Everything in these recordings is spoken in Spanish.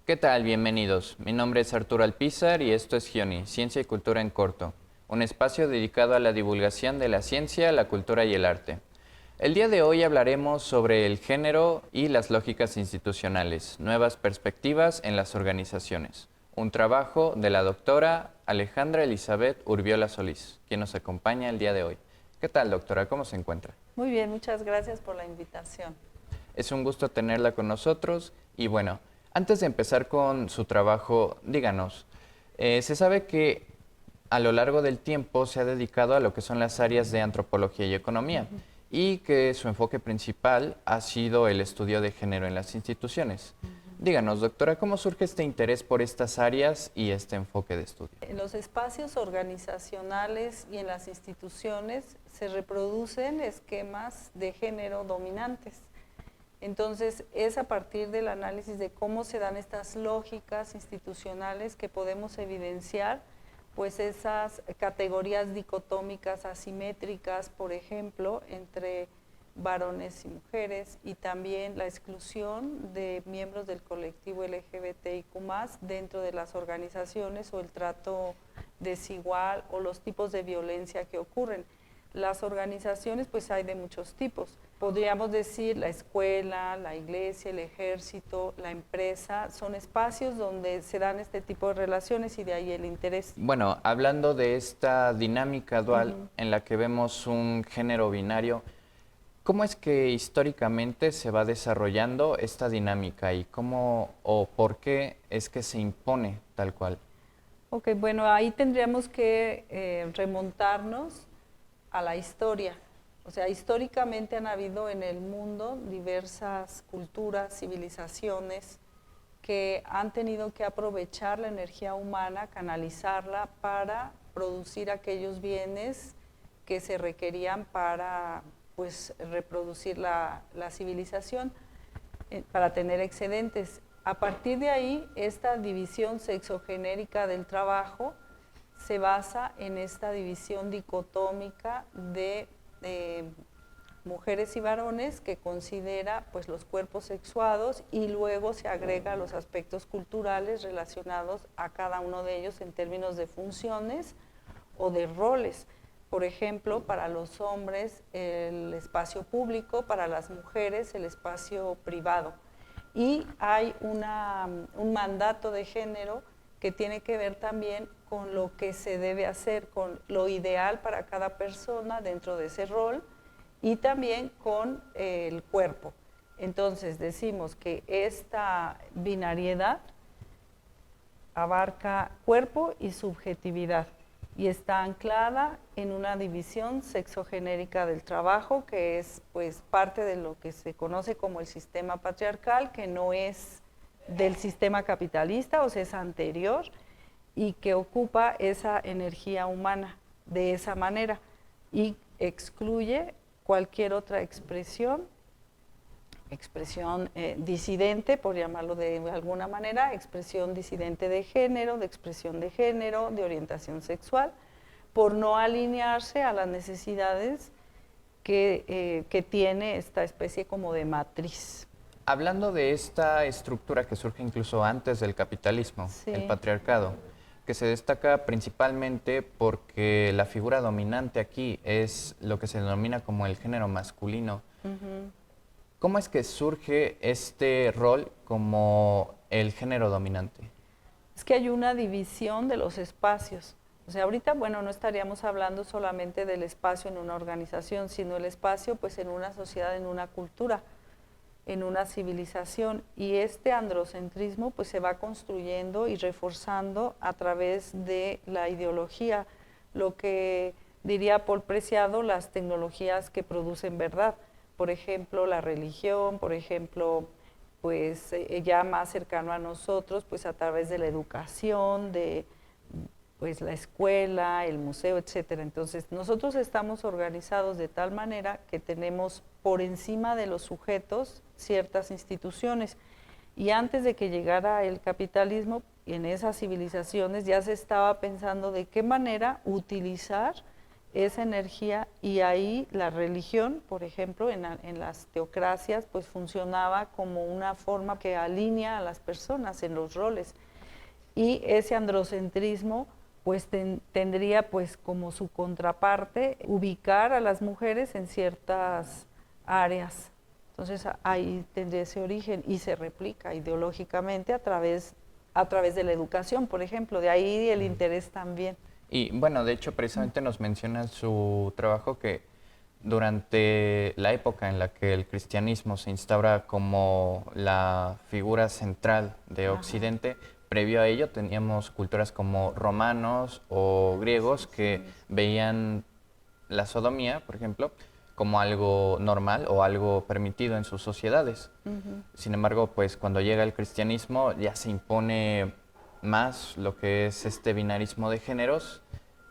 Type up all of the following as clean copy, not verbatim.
¿Qué tal? Bienvenidos. Mi nombre es Arturo Alpizar y esto es GIONI, Ciencia y Cultura en Corto, un espacio dedicado a la divulgación de la ciencia, la cultura y el arte. El día de hoy hablaremos sobre el género y las lógicas institucionales, nuevas perspectivas en las organizaciones. Un trabajo de la doctora Alejandra Elizabeth Urbiola Solís, quien nos acompaña el día de hoy. ¿Qué tal, doctora? ¿Cómo se encuentra? Muy bien, muchas gracias por la invitación. Es un gusto tenerla con nosotros y bueno, antes de empezar con su trabajo, díganos, se sabe que a lo largo del tiempo se ha dedicado a lo que son las áreas de antropología y economía y que su enfoque principal ha sido el estudio de género en las instituciones. Díganos, doctora, ¿cómo surge este interés por estas áreas y este enfoque de estudio? En los espacios organizacionales y en las instituciones se reproducen esquemas de género dominantes. Entonces, es a partir del análisis de cómo se dan estas lógicas institucionales que podemos evidenciar pues esas categorías dicotómicas asimétricas, por ejemplo, entre varones y mujeres, y también la exclusión de miembros del colectivo LGBTIQ+ dentro de las organizaciones, o el trato desigual o los tipos de violencia que ocurren. Las organizaciones pues hay de muchos tipos. Podríamos decir la escuela, la iglesia, el ejército, la empresa, son espacios donde se dan este tipo de relaciones y de ahí el interés. Bueno, hablando de esta dinámica dual en la que vemos un género binario, ¿cómo es que históricamente se va desarrollando esta dinámica y cómo o por qué es que se impone tal cual? Ok, bueno, ahí tendríamos que remontarnos a la historia. O sea, históricamente han habido en el mundo diversas culturas, civilizaciones que han tenido que aprovechar la energía humana, canalizarla para producir aquellos bienes que se requerían para pues, reproducir la civilización, para tener excedentes. A partir de ahí, esta división sexogenérica del trabajo se basa en esta división dicotómica de mujeres y varones, que considera pues los cuerpos sexuados, y luego se agrega los aspectos culturales relacionados a cada uno de ellos en términos de funciones o de roles. Por ejemplo, para los hombres el espacio público, para las mujeres el espacio privado. Y hay un mandato de género que tiene que ver también con lo que se debe hacer, con lo ideal para cada persona dentro de ese rol, y también con el cuerpo. Entonces decimos que esta binariedad abarca cuerpo y subjetividad y está anclada en una división sexogenérica del trabajo, que es pues parte de lo que se conoce como el sistema patriarcal, que no es del sistema capitalista, o sea, es anterior, y que ocupa esa energía humana de esa manera y excluye cualquier otra expresión disidente, por llamarlo de alguna manera, expresión disidente de género, de expresión de género, de orientación sexual, por no alinearse a las necesidades que tiene esta especie como de matriz. Hablando de esta estructura que surge incluso antes del capitalismo, Sí. el patriarcado, que se destaca principalmente porque la figura dominante aquí es lo que se denomina como el género masculino. ¿Cómo es que surge este rol como el género dominante? Es que hay una división de los espacios. O sea, ahorita, bueno, no estaríamos hablando solamente del espacio en una organización, sino el espacio pues en una sociedad, en una cultura, en una civilización, y este androcentrismo pues se va construyendo y reforzando a través de la ideología, lo que diría Paul Preciado, las tecnologías que producen verdad, por ejemplo la religión, por ejemplo pues ya más cercano a nosotros pues a través de la educación, de pues la escuela, el museo, etcétera. Entonces, nosotros estamos organizados de tal manera que tenemos por encima de los sujetos ciertas instituciones. Y antes de que llegara el capitalismo, en esas civilizaciones ya se estaba pensando de qué manera utilizar esa energía, y ahí la religión, por ejemplo, en las teocracias, pues funcionaba como una forma que alinea a las personas en los roles. Y ese androcentrismo pues tendría pues como su contraparte ubicar a las mujeres en ciertas áreas. Entonces ahí tendría ese origen y se replica ideológicamente a través de la educación, por ejemplo, de ahí el interés también. Y bueno, de hecho, precisamente nos menciona su trabajo que durante la época en la que el cristianismo se instaura como la figura central de Occidente, previo a ello teníamos culturas como romanos o griegos que veían la sodomía, por ejemplo, como algo normal o algo permitido en sus sociedades. Sin embargo, pues cuando llega el cristianismo ya se impone más lo que es este binarismo de géneros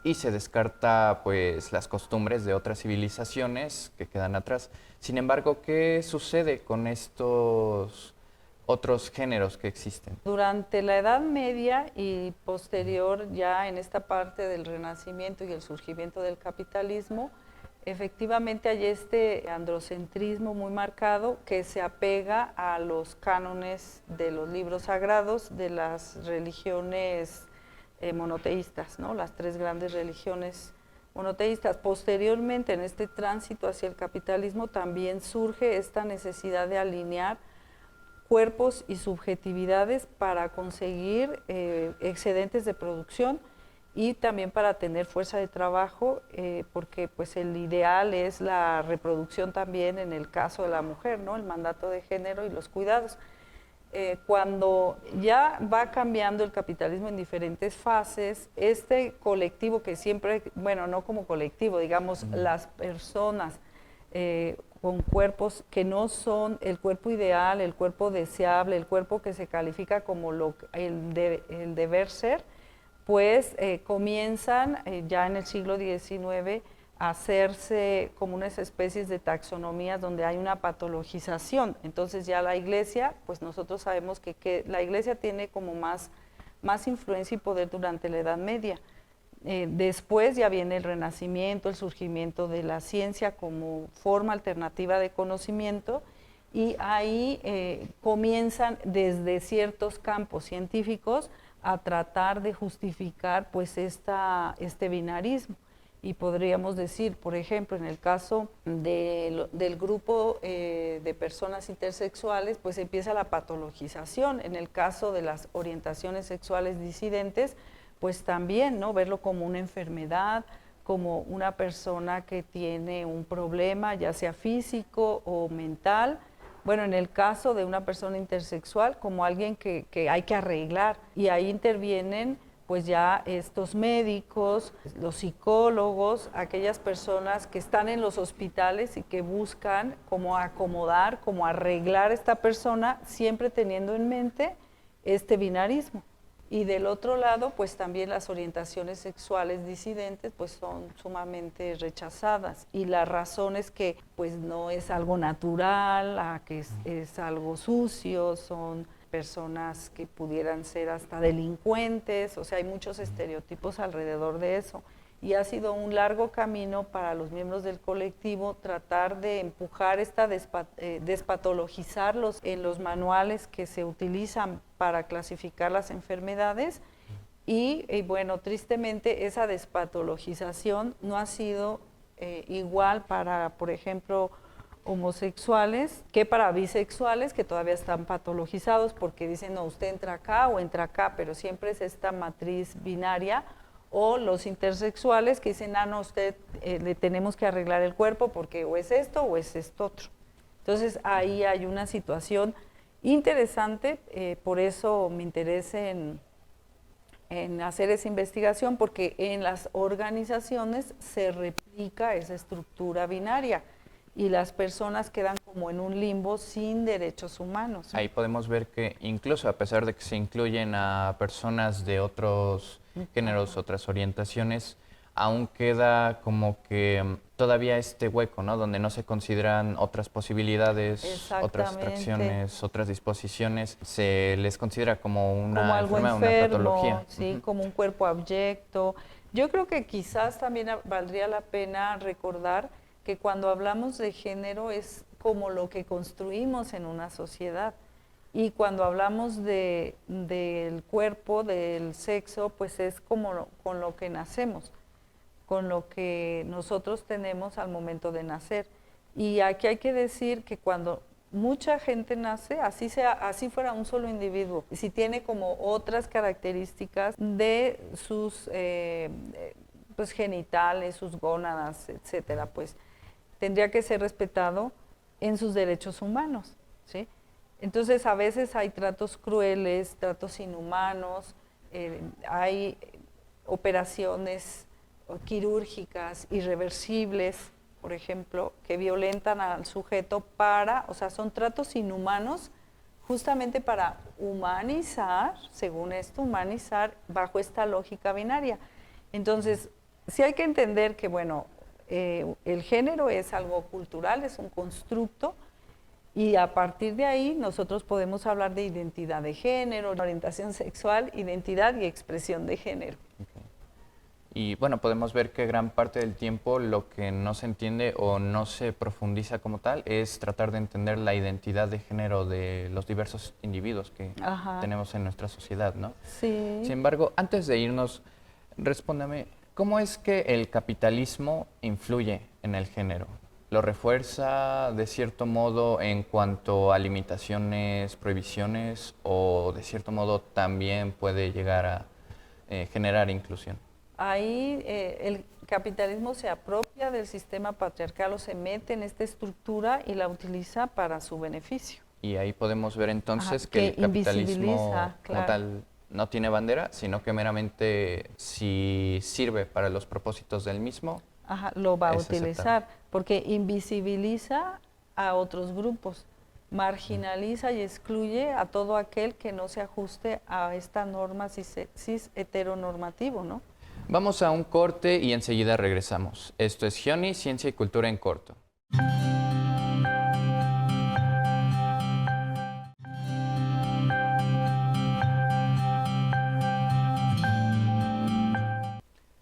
y se descarta pues las costumbres de otras civilizaciones que quedan atrás. Sin embargo, ¿qué sucede con estos otros géneros que existen? Durante la Edad Media y posterior, ya en esta parte del Renacimiento y el surgimiento del capitalismo, efectivamente hay este androcentrismo muy marcado que se apega a los cánones de los libros sagrados de las religiones monoteístas, ¿no? Las tres grandes religiones monoteístas. Posteriormente, en este tránsito hacia el capitalismo, también surge esta necesidad de alinear cuerpos y subjetividades para conseguir excedentes de producción y también para tener fuerza de trabajo, porque pues el ideal es la reproducción también en el caso de la mujer, ¿no? El mandato de género y los cuidados. Cuando ya va cambiando el capitalismo en diferentes fases, este colectivo que siempre, bueno, no como colectivo, digamos, las personas con cuerpos que no son el cuerpo ideal, el cuerpo deseable, el cuerpo que se califica como el deber ser, pues comienzan ya en el siglo XIX a hacerse como unas especies de taxonomías donde hay una patologización. Entonces ya la Iglesia, pues nosotros sabemos que la Iglesia tiene como más influencia y poder durante la Edad Media. Después ya viene el Renacimiento, el surgimiento de la ciencia como forma alternativa de conocimiento, y ahí comienzan desde ciertos campos científicos a tratar de justificar pues este binarismo. Y podríamos decir, por ejemplo, en el caso del grupo de personas intersexuales, pues empieza la patologización. En el caso de las orientaciones sexuales disidentes, pues también, ¿no? Verlo como una enfermedad, como una persona que tiene un problema, ya sea físico o mental. Bueno, en el caso de una persona intersexual, como alguien que hay que arreglar, y ahí intervienen pues ya estos médicos, los psicólogos, aquellas personas que están en los hospitales y que buscan cómo acomodar, cómo arreglar a esta persona, siempre teniendo en mente este binarismo. Y del otro lado, pues también las orientaciones sexuales disidentes pues son sumamente rechazadas, y la razón es que pues no es algo natural, que es algo sucio, son personas que pudieran ser hasta delincuentes, o sea, hay muchos estereotipos alrededor de eso. Y ha sido un largo camino para los miembros del colectivo tratar de empujar despatologizarlos en los manuales que se utilizan para clasificar las enfermedades. Y bueno, tristemente esa despatologización no ha sido igual para, por ejemplo, homosexuales que para bisexuales, que todavía están patologizados porque dicen, no, usted entra acá o entra acá, pero siempre es esta matriz binaria. O los intersexuales que dicen, no, usted le tenemos que arreglar el cuerpo porque o es esto o es esto otro. Entonces ahí hay una situación interesante, por eso me interesa en hacer esa investigación, porque en las organizaciones se replica esa estructura binaria y las personas quedan como en un limbo sin derechos humanos. Ahí podemos ver que incluso a pesar de que se incluyen a personas de otros géneros, otras orientaciones, aún queda como que todavía este hueco, ¿no? Donde no se consideran otras posibilidades, otras atracciones, otras disposiciones, se les considera como una como algo enfermedad, enfermo, una patología. ¿sí? Como un cuerpo abyecto. Yo creo que quizás también valdría la pena recordar que cuando hablamos de género es como lo que construimos en una sociedad. Y cuando hablamos del cuerpo, del sexo, pues es como con lo que nacemos, con lo que nosotros tenemos al momento de nacer. Y aquí hay que decir que cuando mucha gente nace, así fuera un solo individuo, si tiene como otras características de sus pues genitales, sus gónadas, etcétera, pues tendría que ser respetado en sus derechos humanos, ¿sí? Entonces a veces hay tratos crueles, tratos inhumanos, hay operaciones quirúrgicas irreversibles, por ejemplo, que violentan al sujeto o sea, son tratos inhumanos justamente para humanizar, según esto, humanizar bajo esta lógica binaria. Entonces, sí hay que entender que, bueno, el género es algo cultural, es un constructo, y a partir de ahí nosotros podemos hablar de identidad de género, orientación sexual, identidad y expresión de género. Okay. Y bueno, podemos ver que gran parte del tiempo lo que no se entiende o no se profundiza como tal es tratar de entender la identidad de género de los diversos individuos que tenemos en nuestra sociedad, ¿no? Sí. Sin embargo, antes de irnos, respóndame, ¿cómo es que el capitalismo influye en el género? ¿Lo refuerza de cierto modo en cuanto a limitaciones, prohibiciones o de cierto modo también puede llegar a generar inclusión? Ahí el capitalismo se apropia del sistema patriarcal o se mete en esta estructura y la utiliza para su beneficio. Y ahí podemos ver entonces que el capitalismo como claro. tal no tiene bandera, sino que meramente si sirve para los propósitos del mismo, Lo va a es utilizar, aceptable. porque invisibiliza a otros grupos, marginaliza y excluye a todo aquel que no se ajuste a esta norma cis heteronormativo, ¿no? Vamos a un corte y enseguida regresamos. Esto es Gioni, Ciencia y Cultura en Corto.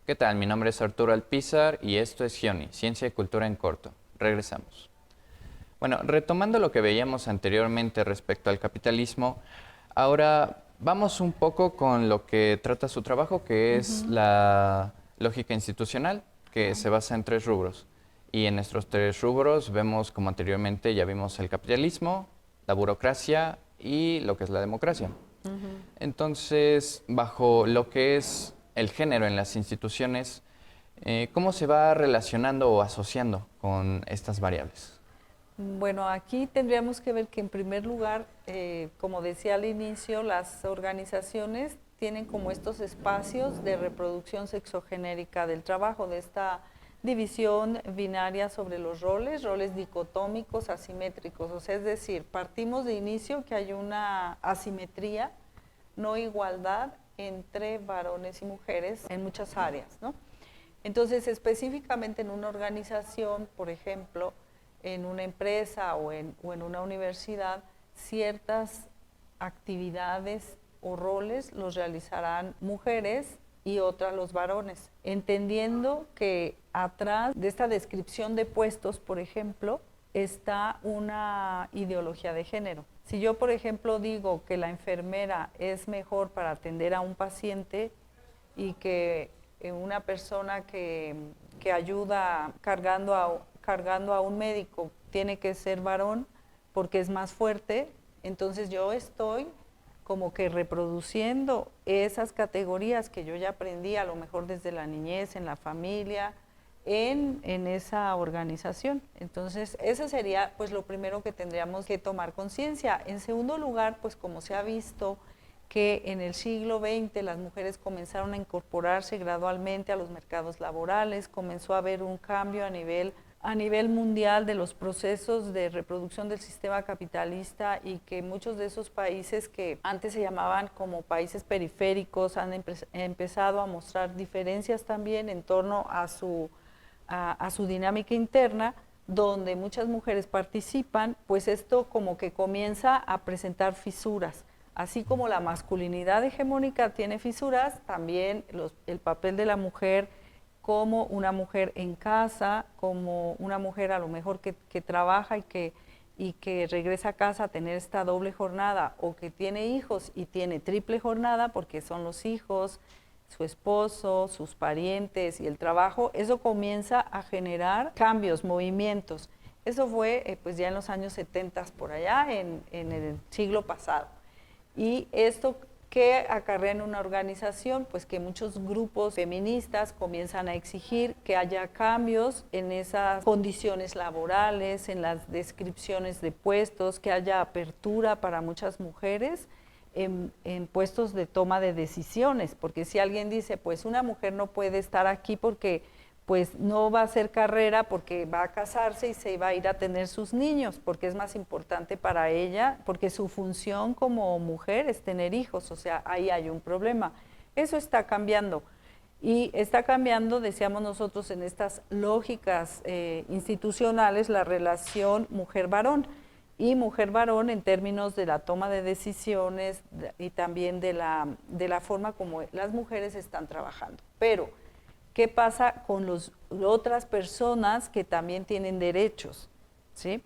¿Qué tal? Mi nombre es Arturo Alpizar y esto es Gioni, Ciencia y Cultura en Corto. Regresamos. Bueno, retomando lo que veíamos anteriormente respecto al capitalismo, ahora vamos un poco con lo que trata su trabajo, que es la lógica institucional, que se basa en 3 rubros. Y en estos 3 rubros vemos, como anteriormente ya vimos, el capitalismo, la burocracia y lo que es la democracia. Entonces, bajo lo que es el género en las instituciones, ¿cómo se va relacionando o asociando con estas variables? Bueno, aquí tendríamos que ver que en primer lugar, como decía al inicio, las organizaciones tienen como estos espacios de reproducción sexogenérica del trabajo, de esta división binaria sobre los roles dicotómicos, asimétricos. O sea, es decir, partimos de inicio que hay una asimetría, no igualdad entre varones y mujeres en muchas áreas, ¿no? Entonces, específicamente en una organización, por ejemplo, en una empresa o en una universidad, ciertas actividades o roles los realizarán mujeres y otras los varones, entendiendo que atrás de esta descripción de puestos, por ejemplo, está una ideología de género. Si yo, por ejemplo, digo que la enfermera es mejor para atender a un paciente y que una persona que ayuda cargando a un médico tiene que ser varón porque es más fuerte, entonces yo estoy como que reproduciendo esas categorías que yo ya aprendí a lo mejor desde la niñez, en la familia, en esa organización. Entonces, ese sería pues lo primero que tendríamos que tomar conciencia. En segundo lugar, pues como se ha visto que en el siglo XX las mujeres comenzaron a incorporarse gradualmente a los mercados laborales, comenzó a haber un cambio a nivel mundial de los procesos de reproducción del sistema capitalista y que muchos de esos países que antes se llamaban como países periféricos han empezado a mostrar diferencias también en torno a su dinámica interna, donde muchas mujeres participan, pues esto como que comienza a presentar fisuras. Así como la masculinidad hegemónica tiene fisuras, también el papel de la mujer como una mujer en casa, como una mujer a lo mejor que trabaja y que regresa a casa a tener esta doble jornada, o que tiene hijos y tiene triple jornada porque son los hijos, su esposo, sus parientes y el trabajo. Eso comienza a generar cambios, movimientos. Eso fue pues ya en los años 70 por allá, en el siglo pasado. Y esto, ¿qué acarrea en una organización? Pues que muchos grupos feministas comienzan a exigir que haya cambios en esas condiciones laborales, en las descripciones de puestos, que haya apertura para muchas mujeres en puestos de toma de decisiones, porque si alguien dice, pues una mujer no puede estar aquí porque pues no va a hacer carrera, porque va a casarse y se va a ir a tener sus niños, porque es más importante para ella, porque su función como mujer es tener hijos, o sea, ahí hay un problema. Eso está cambiando. Y está cambiando, decíamos nosotros, en estas lógicas institucionales, la relación mujer-varón. Y mujer-varón en términos de la toma de decisiones y también de la forma como las mujeres están trabajando. Pero ¿qué pasa con otras personas que también tienen derechos? ¿Sí?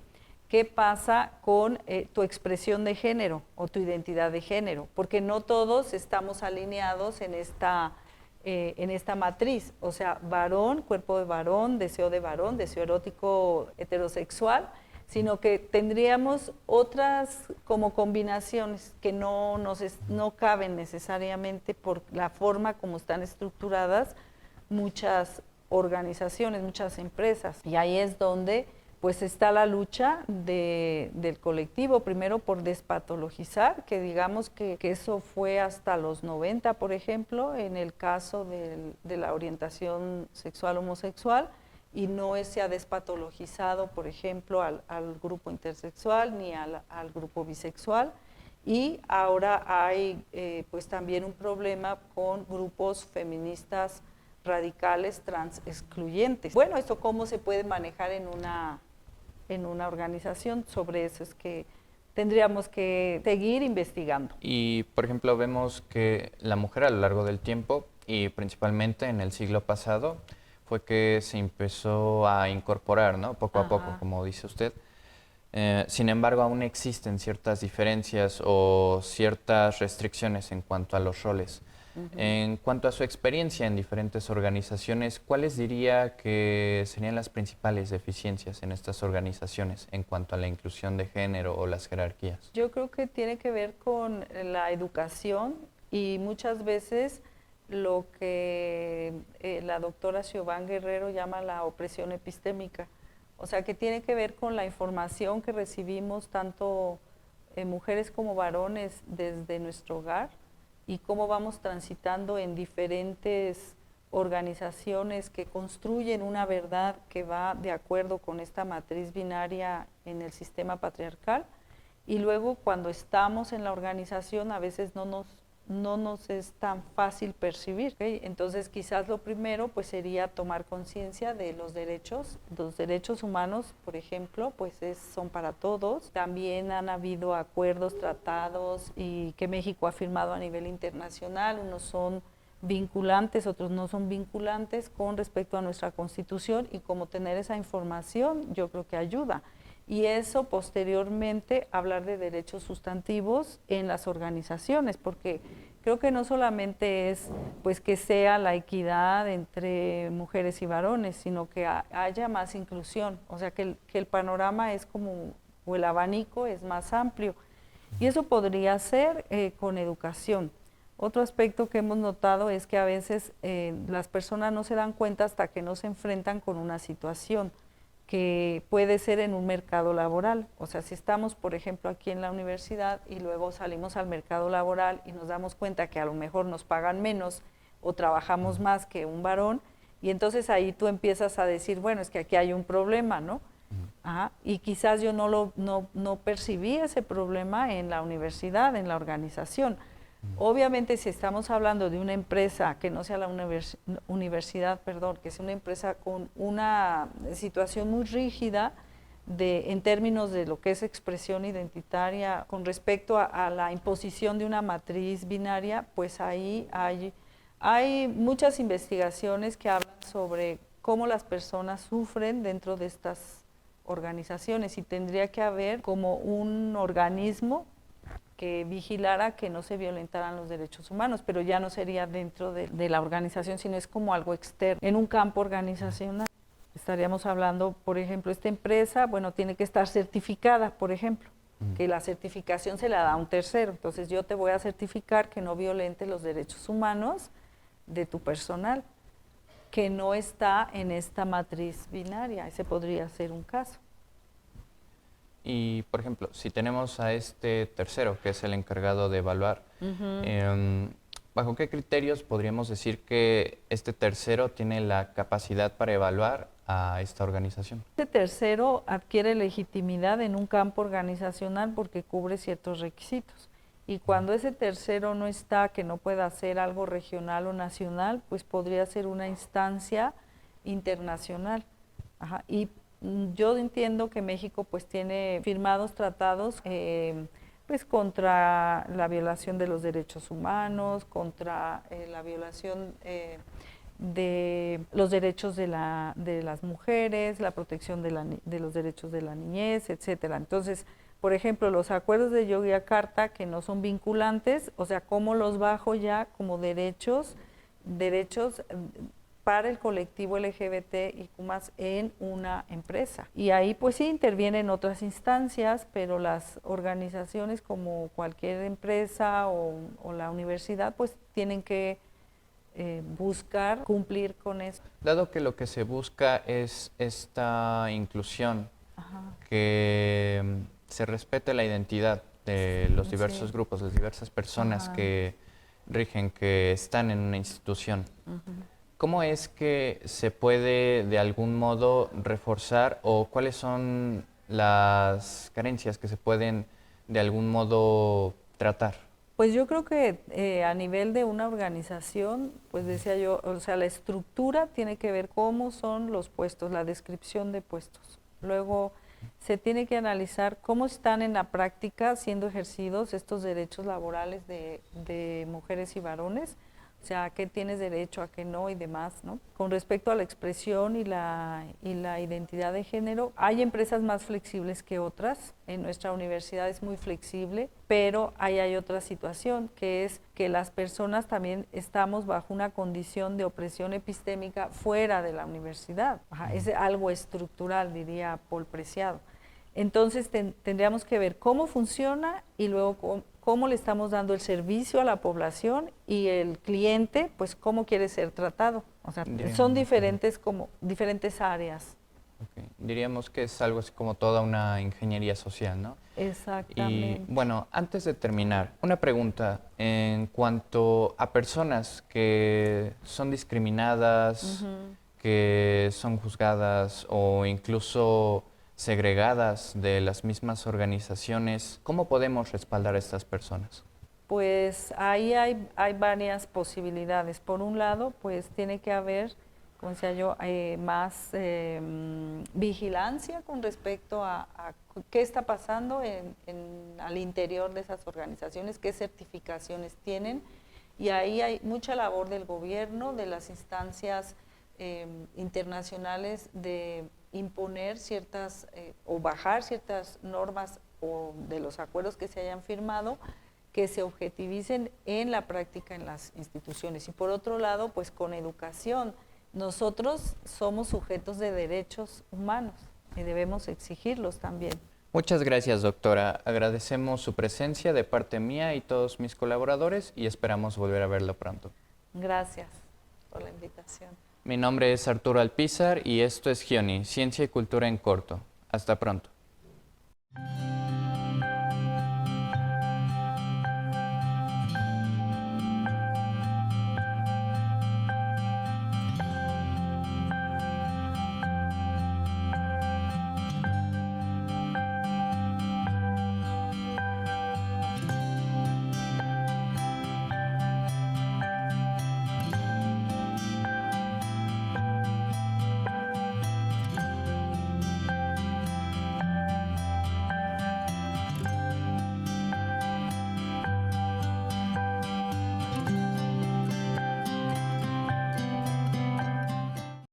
¿Qué pasa con tu expresión de género o tu identidad de género? Porque no todos estamos alineados en esta matriz. O sea, varón, cuerpo de varón, deseo erótico heterosexual, sino que tendríamos otras como combinaciones que no caben necesariamente por la forma como están estructuradas muchas organizaciones, muchas empresas. Y ahí es donde pues está la lucha del colectivo, primero por despatologizar, que digamos que eso fue hasta los 90, por ejemplo, en el caso de la orientación sexual homosexual, y no se ha despatologizado, por ejemplo, al grupo intersexual ni al grupo bisexual. Y ahora hay pues también un problema con grupos feministas radicales trans excluyentes. Bueno, ¿esto cómo se puede manejar en una organización? Sobre eso es que tendríamos que seguir investigando. Y, por ejemplo, vemos que la mujer a lo largo del tiempo, y principalmente en el siglo pasado, fue que se empezó a incorporar, ¿no? Poco a poco, como dice usted. Sin embargo, aún existen ciertas diferencias o ciertas restricciones en cuanto a los roles. En cuanto a su experiencia en diferentes organizaciones, ¿cuáles diría que serían las principales deficiencias en estas organizaciones en cuanto a la inclusión de género o las jerarquías? Yo creo que tiene que ver con la educación y muchas veces lo que la doctora Siobhan Guerrero llama la opresión epistémica. O sea, que tiene que ver con la información que recibimos tanto mujeres como varones desde nuestro hogar, y cómo vamos transitando en diferentes organizaciones que construyen una verdad que va de acuerdo con esta matriz binaria en el sistema patriarcal, y luego cuando estamos en la organización a veces no nos es tan fácil percibir, ¿okay? Entonces quizás lo primero pues sería tomar conciencia de los derechos humanos, por ejemplo, pues son para todos. También han habido acuerdos, tratados y que México ha firmado a nivel internacional, unos son vinculantes, otros no son vinculantes con respecto a nuestra Constitución, y como tener esa información yo creo que ayuda. Y eso posteriormente hablar de derechos sustantivos en las organizaciones, porque creo que no solamente es pues que sea la equidad entre mujeres y varones, sino que haya más inclusión, o sea que el panorama es como, o el abanico es más amplio, y eso podría ser con educación. Otro aspecto que hemos notado es que a veces las personas no se dan cuenta hasta que no se enfrentan con una situación que puede ser en un mercado laboral. O sea, si estamos, por ejemplo, aquí en la universidad y luego salimos al mercado laboral y nos damos cuenta que a lo mejor nos pagan menos o trabajamos más que un varón, y entonces ahí tú empiezas a decir, bueno, es que aquí hay un problema, ¿no? Y quizás yo no percibí ese problema en la universidad, en la organización. Obviamente, si estamos hablando de una empresa que no sea la universidad, que sea una empresa con una situación muy rígida, en términos de lo que es expresión identitaria con respecto a la imposición de una matriz binaria, pues ahí hay muchas investigaciones que hablan sobre cómo las personas sufren dentro de estas organizaciones y tendría que haber como un organismo que vigilara que no se violentaran los derechos humanos, pero ya no sería dentro de la organización, sino es como algo externo, en un campo organizacional. Estaríamos hablando, por ejemplo, esta empresa, bueno, tiene que estar certificada, por ejemplo, que la certificación se la da a un tercero. Entonces yo te voy a certificar que no violente los derechos humanos de tu personal, que no está en esta matriz binaria. Ese podría ser un caso. Y, por ejemplo, si tenemos a este tercero, que es el encargado de evaluar, ¿bajo qué criterios podríamos decir que este tercero tiene la capacidad para evaluar a esta organización? Este tercero adquiere legitimidad en un campo organizacional porque cubre ciertos requisitos. Y cuando ese tercero no está, que no pueda hacer algo regional o nacional, pues podría ser una instancia internacional. Ajá. Y yo entiendo que México pues tiene firmados tratados pues contra la violación de los derechos humanos, contra la violación de los derechos de las mujeres, la protección de los derechos de la niñez, etcétera. Entonces, por ejemplo, los acuerdos de Yogyakarta que no son vinculantes, o sea, ¿cómo los bajo ya como derechos para el colectivo LGBT y más en una empresa? Y ahí pues sí intervienen otras instancias, pero las organizaciones como cualquier empresa o la universidad pues tienen que buscar cumplir con eso. Dado que lo que se busca es esta inclusión, que se respete la identidad de los diversos grupos, las diversas personas que rigen, que están en una institución. ¿Cómo es que se puede de algún modo reforzar o cuáles son las carencias que se pueden de algún modo tratar? Pues yo creo que a nivel de una organización, pues decía yo, o sea, la estructura tiene que ver cómo son los puestos, la descripción de puestos. Luego se tiene que analizar cómo están en la práctica siendo ejercidos estos derechos laborales de mujeres y varones, o sea, a qué tienes derecho, a qué no y demás, ¿no? Con respecto a la expresión y la identidad de género, hay empresas más flexibles que otras. En nuestra universidad es muy flexible, pero ahí hay otra situación, que es que las personas también estamos bajo una condición de opresión epistémica fuera de la universidad. Es algo estructural, diría Paul Preciado. Entonces tendríamos que ver cómo funciona y luego cómo le estamos dando el servicio a la población y el cliente, pues cómo quiere ser tratado. O sea, son diferentes áreas. Okay. Diríamos que es algo así como toda una ingeniería social, ¿no? Exactamente. Y bueno, antes de terminar, una pregunta en cuanto a personas que son discriminadas, que son juzgadas o incluso segregadas de las mismas organizaciones, ¿cómo podemos respaldar a estas personas? Pues ahí hay varias posibilidades. Por un lado, pues tiene que haber, como decía yo, más vigilancia con respecto a qué está pasando al interior de esas organizaciones, qué certificaciones tienen, y ahí hay mucha labor del gobierno, de las instancias internacionales de imponer ciertas o bajar ciertas normas o de los acuerdos que se hayan firmado que se objetivicen en la práctica en las instituciones. Y por otro lado, pues con educación. Nosotros somos sujetos de derechos humanos y debemos exigirlos también. Muchas gracias, doctora. Agradecemos su presencia de parte mía y todos mis colaboradores y esperamos volver a verlo pronto. Gracias por la invitación. Mi nombre es Arturo Alpizar y esto es Gioni, Ciencia y Cultura en Corto. Hasta pronto.